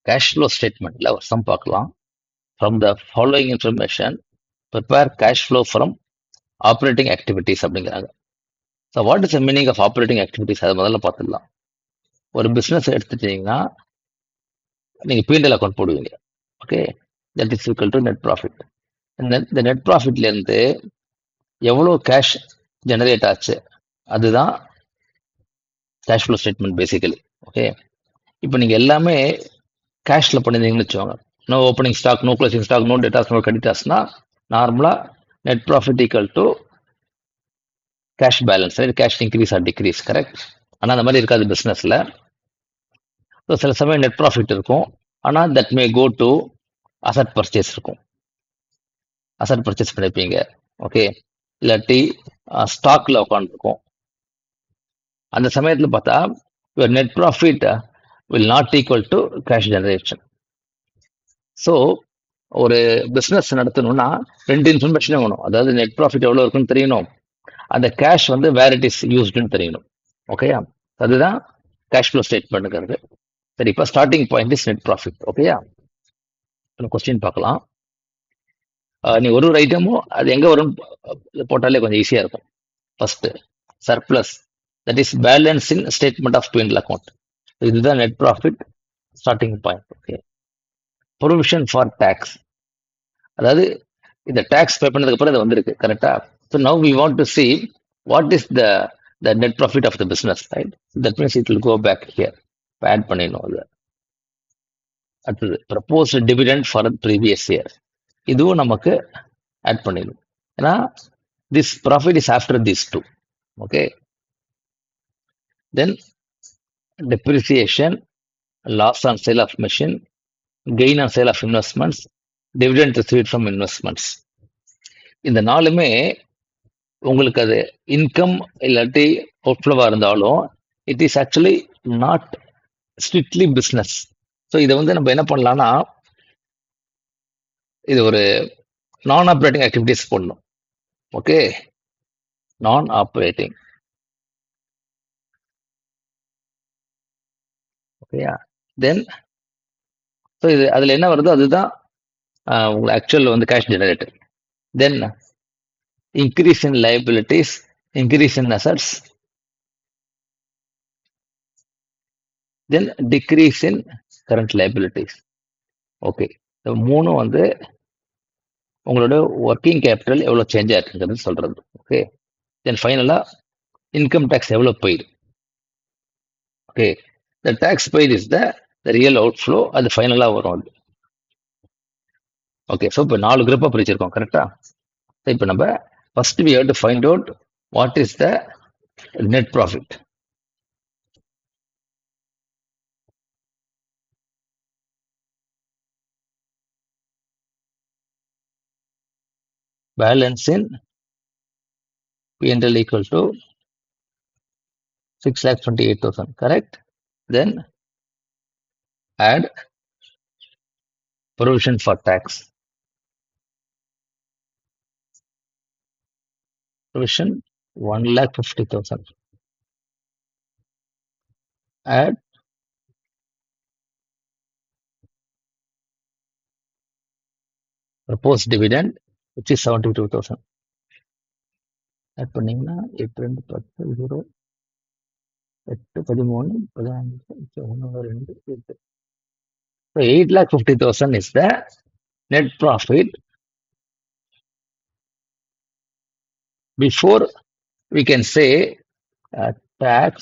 Cash flow ஸ்டேட்மெண்ட்ல ஒரு sum பார்க்கலாம். From the following information prepare cash flow from operating activities அப்படிங்கிறாங்க. So what is the meaning of operating activities அதை முதல்ல பார்த்துடலாம். ஒரு பிஸ்னஸ் எடுத்துட்டீங்கன்னா நீங்கள் P&L அக்கௌண்ட் போடுவீங்க. Okay, that is equal to net profit. இந்த நெட் ப்ராஃபிட்லேருந்து எவ்வளோ கேஷ் ஜெனரேட் ஆச்சு அதுதான் cash flow statement basically. Okay, இப்போ நீங்கள் எல்லாமே கேஷில் பண்ணியிருந்தீங்கன்னு வச்சுக்கோங்க. No opening stock, no closing stock, no debtors, no கிரெடிட்டாஸ்னா நார்மலாக net profit equal to cash balance, cash increase or decrease, correct? ஆனால் அந்த மாதிரி இருக்காது பிஸ்னஸில். ஸோ சில சமயம் நெட் ப்ராஃபிட் இருக்கும், ஆனால் that may go to asset purchase இருக்கும். அசட் பர்ச்சேஸ் பண்ணியிருப்பீங்க. ஓகே, இல்லாட்டி ஸ்டாக்ல உட்காந்துருக்கும். அந்த சமயத்தில் பார்த்தா your net profit will not equal to cash generation. So ஒரு பிஸ்னஸ் நடத்தணும்னா ரெண்டு இன்ஃபர்மேஷனும் வேணும். அதாவது நெட் ப்ராஃபிட் எவ்வளோ இருக்குன்னு தெரியணும், அந்த கேஷ் வந்து வேர் இட் இஸ் யூஸ்டுன்னு தெரியணும். ஓகேயா, அதுதான் கேஷ் ஃப்ளோ ஸ்டேட்மெண்ட்ங்கிறது. சரி, இப்போ starting point is net profit. ஓகேயா, கொஸ்டின் பார்க்கலாம். நீ ஒரு ஐட்டமும் அது எங்கே வரும் போட்டாலே கொஞ்சம் ஈஸியாக இருக்கும். First surplus, that is balance in statement of P&L account. இதுதான் net profit starting point. Okay, provision for tax, அதாவது இந்த டேக்ஸ் பே பண்ணதுக்கு அப்புறம் இது வந்திருக்கு, கரெக்டா? So now we want to see what is the net profit of the business, right? That means it will go back here. Add பண்ணிடணும் அது. அடுத்தது proposed dividend for previous year, இதுவும் நமக்கு ஆட் பண்ணிடணும். ஏன்னா this profit is after this two. Okay, then depreciation, loss on sale of machine, gain on sale of investments, dividend received from investments. இந்த நாலுமே உங்களுக்கு அது இன்கம் இல்லாட்டி அவுட்ஃப்ளோவா இருந்தாலும் it is actually not strictly business. So இதை வந்து நம்ம என்ன பண்ணலாம்னா இது ஒரு நான் ஆப்ரேட்டிங் ஆக்டிவிட்டிஸ் போடணும். ஓகே, நான் ஆப்ரேட்டிங். ஓகேயா, தென் ஸோ இது அதில் என்ன வருதோ அதுதான் உங்களுக்கு ஆக்சுவல் வந்து cash generator. Then increase in liabilities, increase in assets, then decrease in current liabilities. Okay, இந்த மூணும் வந்து உங்களோட ஒர்க்கிங் கேபிட்டல் எவ்வளோ சேஞ்ச் ஆயிருக்குங்கிறது சொல்றது. ஓகே, தென் ஃபைனலாக இன்கம் டேக்ஸ் எவ்வளோ போயிடு. Okay, the tax paid is the real outflow, அது ஃபைனலாக வரும் அது. ஓகே, ஸோ இப்போ 4 குரூப்பாக பிரிச்சிருக்கோம், கரெக்டா? இப்போ நம்ம first we have to find out what is the net profit. Balance in P&L equal to 6,28,000, correct? Then add provision for tax. Provision 1,50,000. Add proposed dividend, which is 72,000. Add பண்ணீங்கன்னா 8, 2, 10, 0, 8, 13, 15, 1, 2, 8. So 8,50,000 is the net profit before we can say tax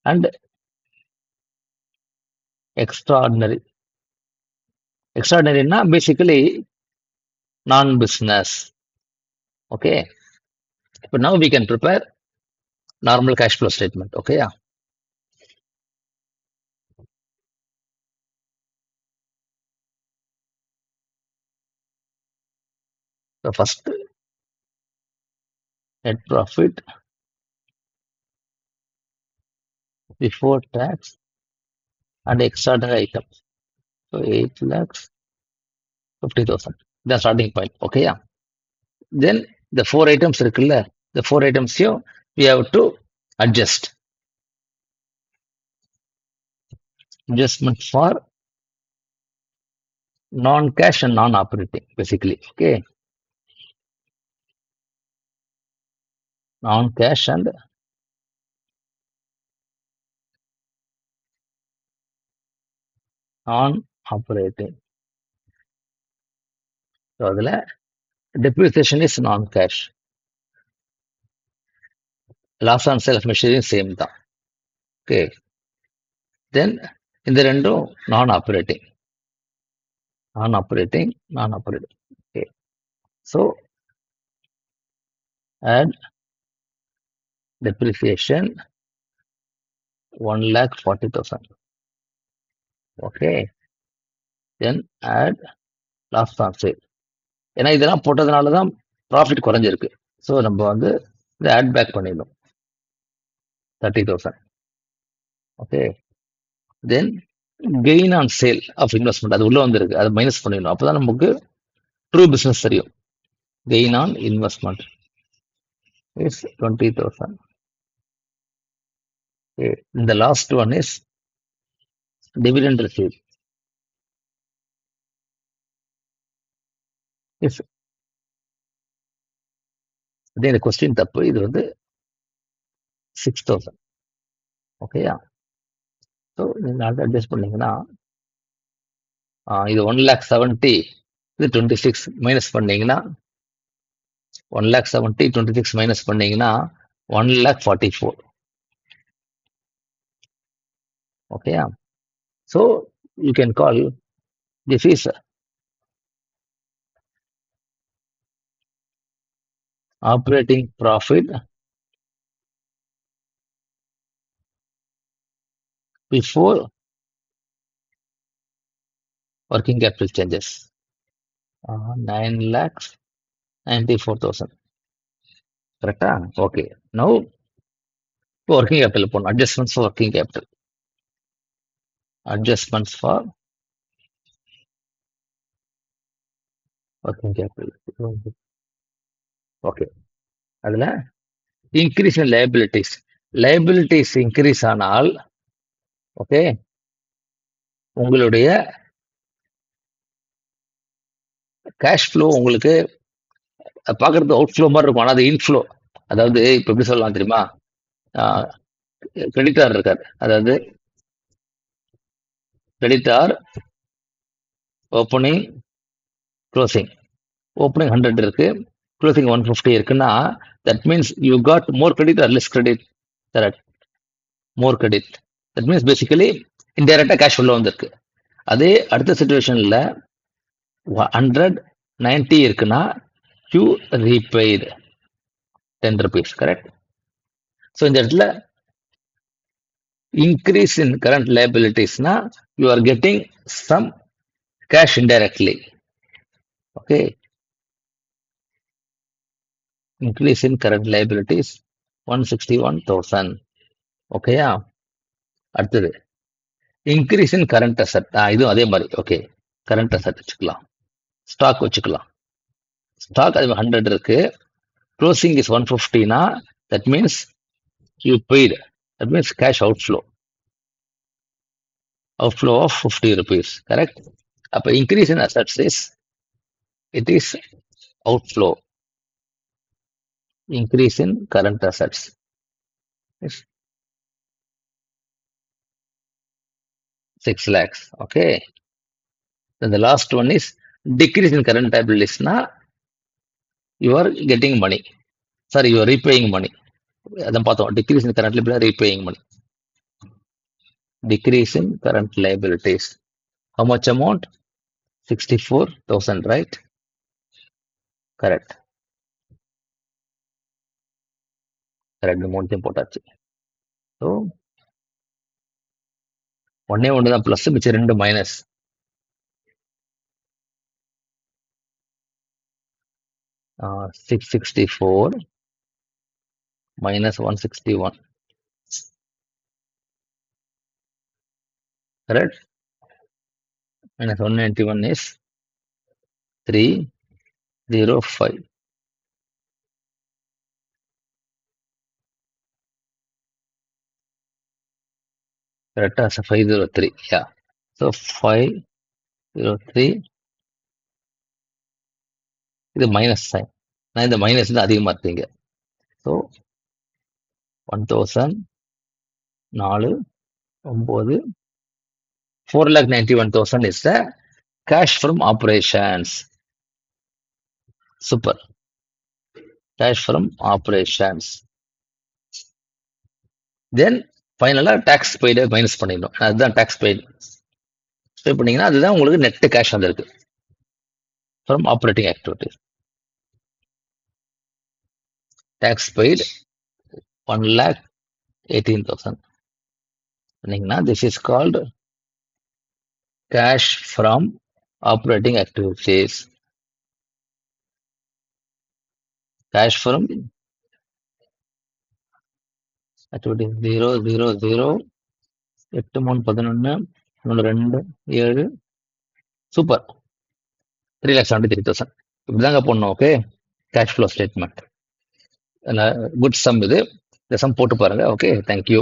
and extraordinary. Extraordinary na basically non-business. Okay, but now we can prepare normal cash flow statement. Okay, yeah. So first net profit before tax and extraordinary items. So 8,50,000. The starting point. Okay, yeah. Then the 4 items இருக்குல்ல, the 4 items here we have to adjust. adjustment for non-cash and non-operating, basically. Okay, non-cash and non-operating. So அதில் depreciation is non-cash. Loss on sale of machinery same தான். Okay, then இந்த ரெண்டும் non-operating. Non-operating. Okay, so add depreciation 1,40,000. Okay, then add loss on sale. ஏன்னா இதெல்லாம் போட்டதுனால தான் profit குறைஞ்சிருக்கு. So நம்ம வந்து இதை ஆட் பேக் பண்ணிடணும் 30,000. Okay, then gain on sale of investment அது உள்ள வந்துருக்கு, அதை மைனஸ் பண்ணிடணும். அப்போதான் நமக்கு ட்ரூ பிஸ்னஸ் தெரியும். Gain on investment is 20,000. இந்த last one is dividend receive. Is அதே இந்த கொஸ்டின் தப்பு. இது வந்து 6,000. ஓகேயா? ஸோ நீங்கள் அட்ஜஸ்ட் பண்ணீங்கன்னா இது 1,70,000, இது 26 மைனஸ் பண்ணீங்கன்னா 1,70,000 26 மைனஸ் பண்ணீங்கன்னா 1,44,000. ஓகேயா? So you can call this is operating profit before working capital changes. 9,94,000. கரெக்டா? ஓகே, நவ் working capital போகணும். adjustments for working capital. Adjustments for working capital. Okay, அதுல இன்க்ரீஸ் இன் லைபிலிட்டிஸ் இன்க்ரீஸ் ஆனால் okay உங்களுடைய cash flow உங்களுக்கு பார்க்கறது out flow மாதிரி இருக்கும், ஆனால் அது இன்ஃப்ளோ. அதாவது இப்போ எப்படி சொல்லலாம் தெரியுமா? கிரெடிட்டார் இருக்கார், அதாவது கிரெடிட்டார் ஓப்பனிங் க்ளோசிங். ஓப்பனிங் 100 இருக்கு, க்ளோசிங் 150 இருக்குன்னா that means you got more credit or less credit? Correct, more credit. That means basically இன்டைரக்டா கேஷ் உள்ள வந்திருக்கு. அதே அடுத்த சிச்சுவேஷன்ல 190 இருக்குன்னா you repaid 10 rupees. Correct. So இந்த இடத்துல இன்க்ரீஸ் இன் கரண்ட் லைபிலிட்டிஸ்னா you are getting some cash indirectly. Okay, increase in current liabilities 161,000. ஓகேயா? அடுத்தது இன்க்ரீஸ் இன் கரண்ட் அசட். இதுவும் அதே மாதிரி. ஓகே, கரண்ட் அசட் வச்சுக்கலாம், ஸ்டாக் வச்சுக்கலாம். ஸ்டாக் அது 100 இருக்கு, க்ளோசிங் இஸ் 150னா that means you paid, that means cash outflow of 50 rupees. Correct. அப்போ increase in assets is it is outflow. Increase in current assets is 6 lakhs. Okay, then the last one is decrease in current liabilities. Na you are getting money, sorry, you are repaying money. Adhan paathom, decrease in current liabilities, repaying money. Decrease in current liabilities, how much amount? 64,000, right? Correct. ரெண்டு மூணுத்தையும் போட்டாச்சு. So ஒன்னே ஒன்று தான் plus, மிச்சம் ரெண்டு minus. Uh, 664 minus 161. Correct? Minus 191 is 305. கரெக்டா? 503. யா. So 503, இது மைனஸ் சைன். நான் இந்த மைனஸ் தான் அதிகமாக இருக்கீங்க. So 1000, 4, 9, 4,91,000 is the cash from operations. Super. Cash from operations. Then ஃபைனலா டாக்ஸ் பெய்டு மைனஸ் பண்ணிடணும். அதுதான் டாக்ஸ் பெய்டு. பே பண்ணீங்கன்னா அதுதான் உங்களுக்கு நெட் கேஷ் வந்திருக்கு from operating activities. Tax paid 1,18,000 பண்ணீங்கன்னா this is called cash from operating activities. Cash from activities 000 8 3 11 2 7. Super. 3,73,000 இப்படிதாங்க போடணும். Okay, cash flow statement good sum. இது இந்த சம் போட்டு பாருங்க. Okay, thank you.